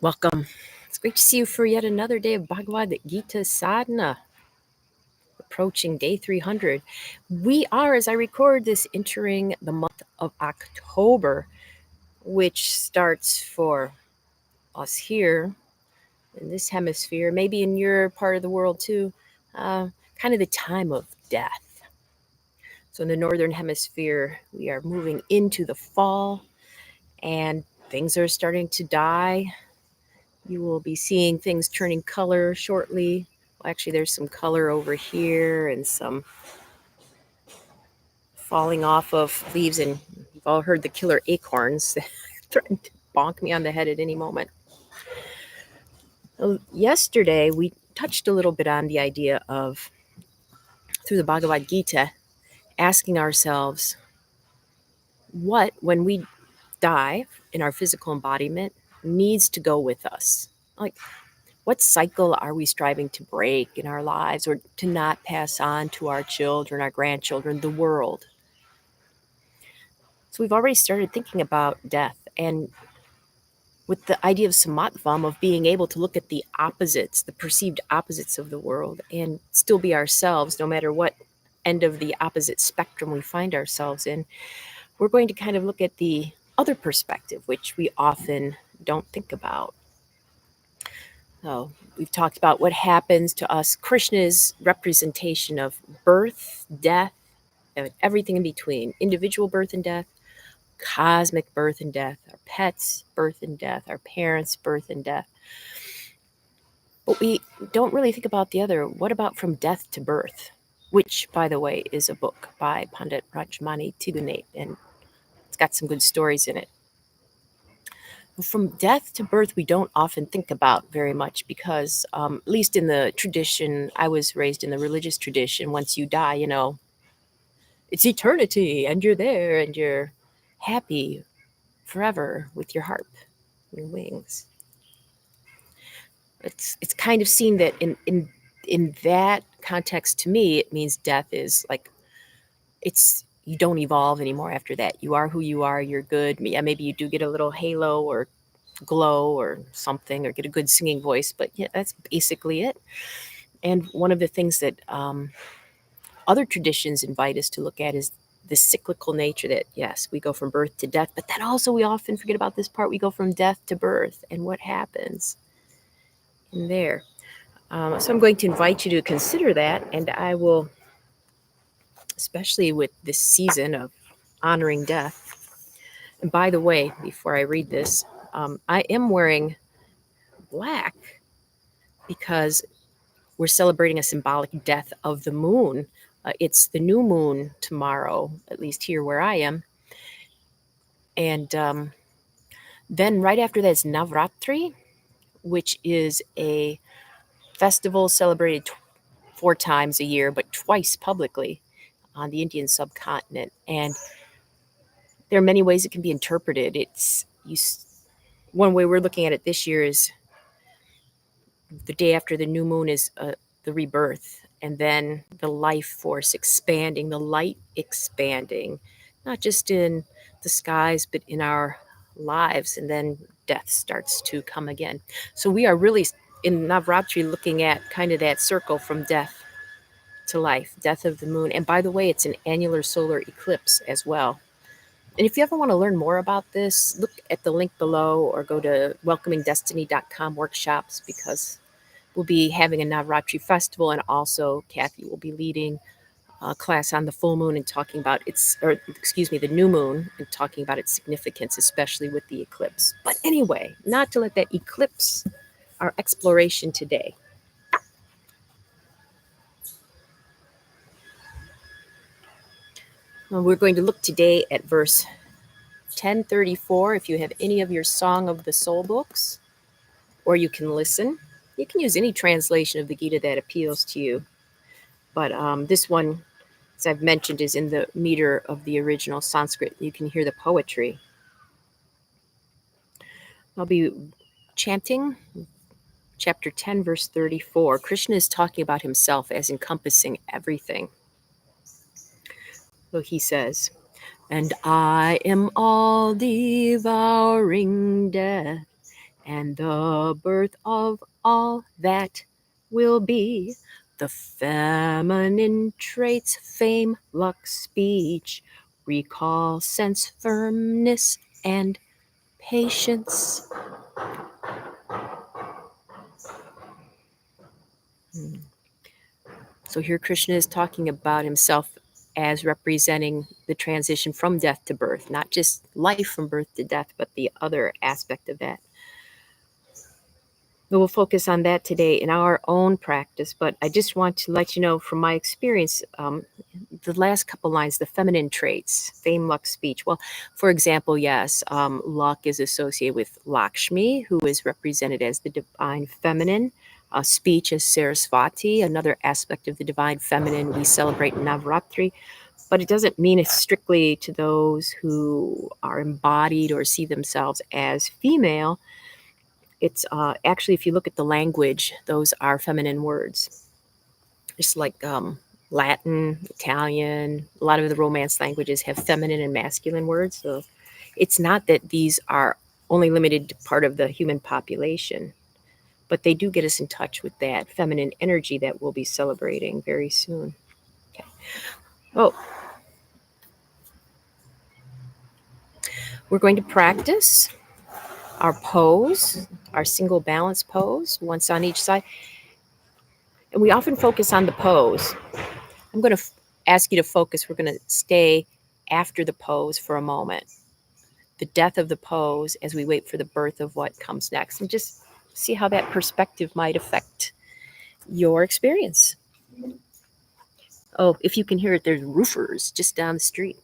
Welcome. It's great to see you for yet another day of Bhagavad Gita Sadhana, approaching day 300. We are, as I record this, entering the month of October, which starts for us here in this hemisphere, maybe in your part of the world too, kind of the time of death. So in the northern hemisphere, we are moving into the fall and things are starting to die. You will be seeing things turning color shortly. Well, actually, there's some color over here and some falling off of leaves. And you've all heard the killer acorns threatening to bonk me on the head at any moment. Yesterday, we touched a little bit on the idea of, through the Bhagavad Gita, asking ourselves what, when we die in our physical embodiment, needs to go with us. Like, what cycle are we striving to break in our lives or to not pass on to our children, our grandchildren, the world? So we've already started thinking about death, and with the idea of Samatvam, of being able to look at the opposites, the perceived opposites of the world, and still be ourselves no matter what end of the opposite spectrum we find ourselves in, we're going to kind of look at the other perspective, which we often don't think about. So we've talked about what happens to us, Krishna's representation of birth, death, and everything in between, individual birth and death, cosmic birth and death, our pets' birth and death, our parents' birth and death. But we don't really think about the other. What about from death to birth? Which, by the way, is a book by Pandit Rajmani Tigunate, and it's got some good stories in it. From death to birth, we don't often think about very much because, at least in the tradition, I was raised in the religious tradition, once you die, it's eternity and you're there and you're happy forever with your harp, your wings. It's kind of seen that in that context, to me, it means death is like, you don't evolve anymore after that. You are who you are, you're good. Yeah, maybe you do get a little halo or glow or something, or get a good singing voice, but yeah, that's basically it. And one of the things that other traditions invite us to look at is the cyclical nature, that yes, we go from birth to death, but then also we often forget about this part. We go from death to birth, and what happens in there. So I'm going to invite you to consider that, and I will, especially with this season of honoring death. And by the way, before I read this, I am wearing black because we're celebrating a symbolic death of the moon. It's the new moon tomorrow, at least here where I am. And then right after that is Navratri, which is a festival celebrated 4 times a year, but twice publicly on the Indian subcontinent. And there are many ways it can be interpreted. One way we're looking at it this year is the day after the new moon is the rebirth, and then the life force expanding, the light expanding, not just in the skies, but in our lives. And then death starts to come again. So we are really in Navratri looking at kind of that circle from death to life, death of the moon. And by the way, it's an annular solar eclipse as well. And if you ever want to learn more about this, look at the link below or go to welcomingdestiny.com workshops, because we'll be having a Navratri festival, and also Kathy will be leading a class on the full moon and talking about the new moon, and talking about its significance, especially with the eclipse. But anyway, not to let that eclipse our exploration today. We're going to look today at verse 1034. If you have any of your Song of the Soul books, or you can listen, you can use any translation of the Gita that appeals to you. But this one, as I've mentioned, is in the meter of the original Sanskrit. You can hear the poetry. I'll be chanting chapter 10, verse 34. Krishna is talking about himself as encompassing everything. So he says, "And I am all devouring death, and the birth of all that will be. The feminine traits, fame, luck, speech, recall, sense, firmness, and patience. So here Krishna is talking about himself as representing the transition from death to birth, not just life from birth to death, but the other aspect of that. We'll focus on that today in our own practice, but I just want to let you know from my experience, the last couple lines, the feminine traits, fame, luck, speech. Well, for example, yes, luck is associated with Lakshmi, who is represented as the divine feminine. Speech is Sarasvati, another aspect of the divine feminine we celebrate in Navratri. But it doesn't mean it's strictly to those who are embodied or see themselves as female. It's actually, if you look at the language, those are feminine words. Just like Latin, Italian, a lot of the Romance languages have feminine and masculine words. So it's not that these are only limited to part of the human population, but they do get us in touch with that feminine energy that we'll be celebrating very soon. Okay. Oh, we're going to practice our pose, our single balance pose, once on each side. And we often focus on the pose. I'm going to ask you to focus. We're going to stay after the pose for a moment. The death of the pose as we wait for the birth of what comes next. And just see how that perspective might affect your experience. Oh, if you can hear it, there's roofers just down the street.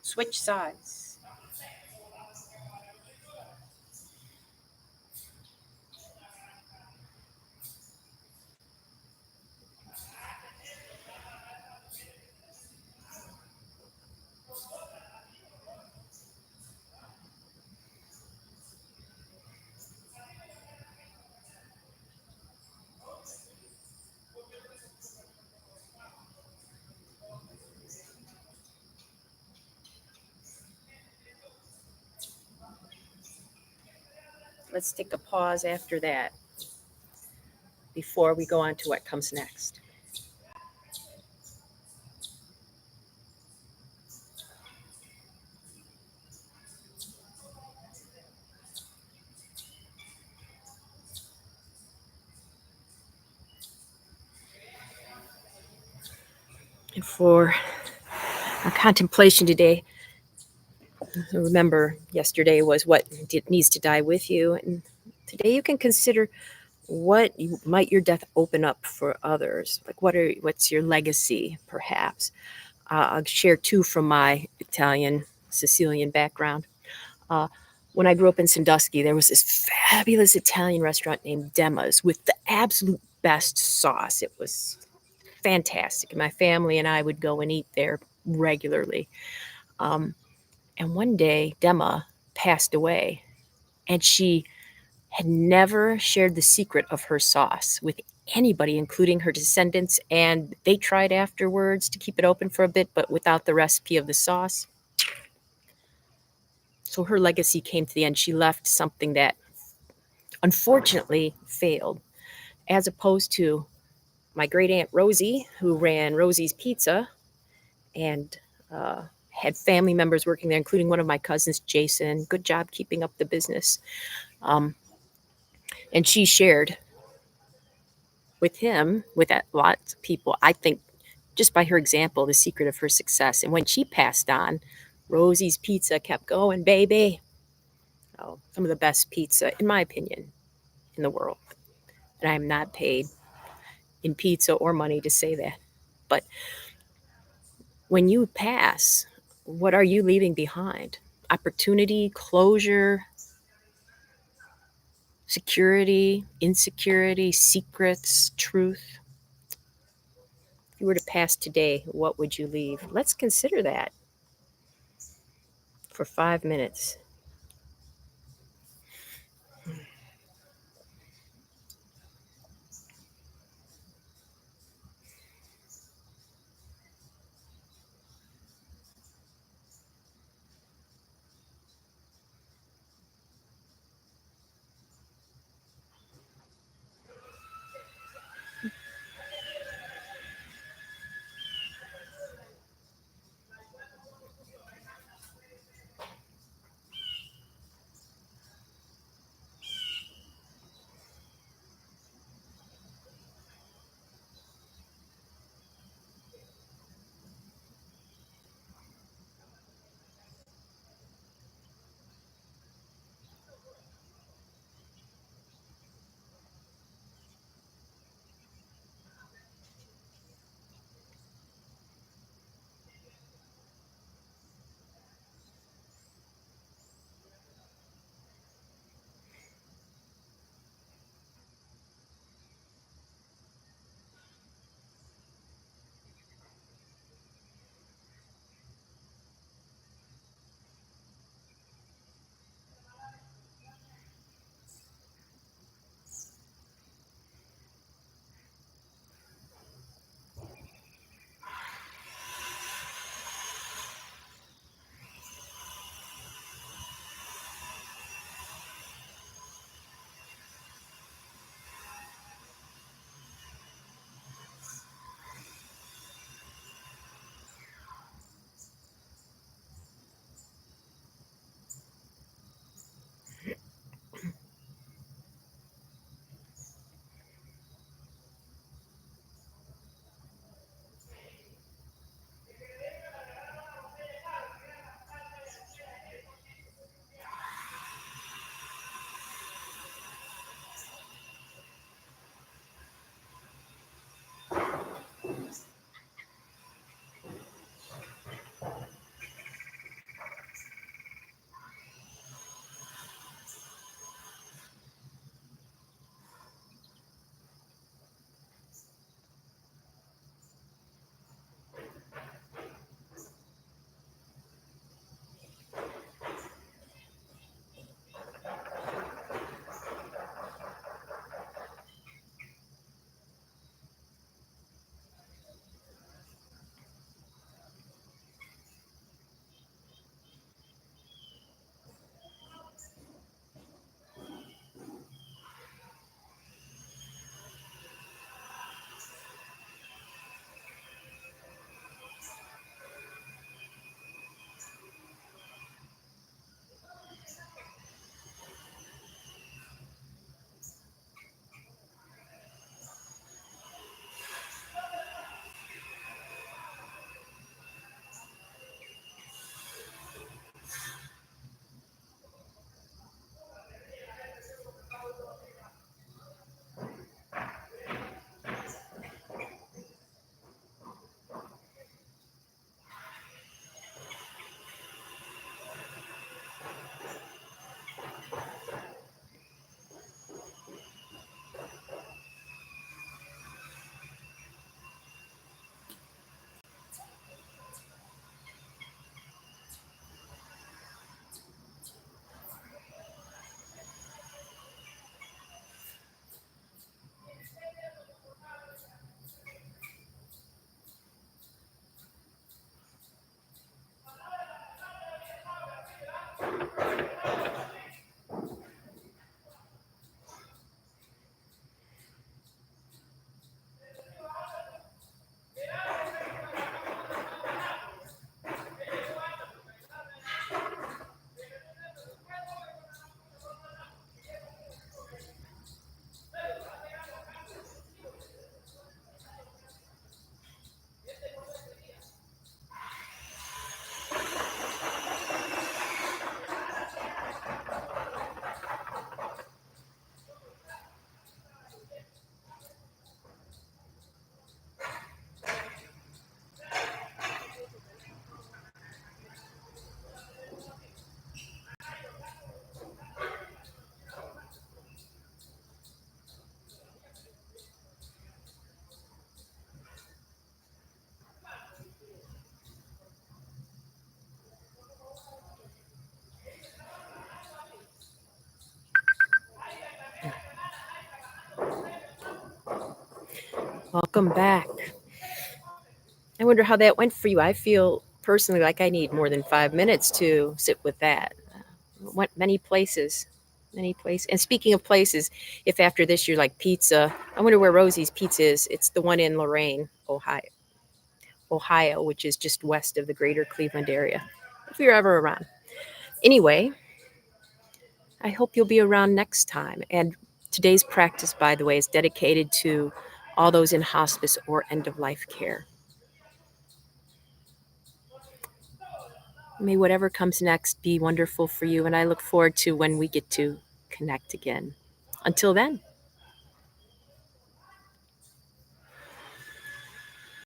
Switch sides. Let's take a pause after that before we go on to what comes next. And for our contemplation today, remember yesterday was what needs to die with you. And today you can consider might your death open up for others. Like what's your legacy, perhaps? I'll share two from my Italian Sicilian background. Uh, when I grew up in Sandusky, there was this fabulous Italian restaurant named Demma's with the absolute best sauce. It was fantastic. My family and I would go and eat there regularly. Um, and one day, Demma passed away, and she had never shared the secret of her sauce with anybody, including her descendants. And they tried afterwards to keep it open for a bit, but without the recipe of the sauce. So her legacy came to the end. She left something that unfortunately failed, as opposed to my great aunt Rosie, who ran Rosie's Pizza and had family members working there, including one of my cousins, Jason. Good job keeping up the business. And she shared with him, with lots of people, I think just by her example, the secret of her success. And when she passed on, Rosie's Pizza kept going, baby. Oh, some of the best pizza, in my opinion, in the world. And I'm not paid in pizza or money to say that. But when you pass, what are you leaving behind? Opportunity, closure, security, insecurity, secrets, truth. If you were to pass today, what would you leave? Let's consider that for 5 minutes. Welcome back. I wonder how that went for you. I feel personally like I need more than 5 minutes to sit with that. Went many places, many places. And speaking of places, if after this you're like pizza, I wonder where Rosie's Pizza is. It's the one in Lorain, Ohio, which is just west of the greater Cleveland area. If you're ever around. Anyway, I hope you'll be around next time. And today's practice, by the way, is dedicated to all those in hospice or end of life care. May whatever comes next be wonderful for you. And I look forward to when we get to connect again. Until then.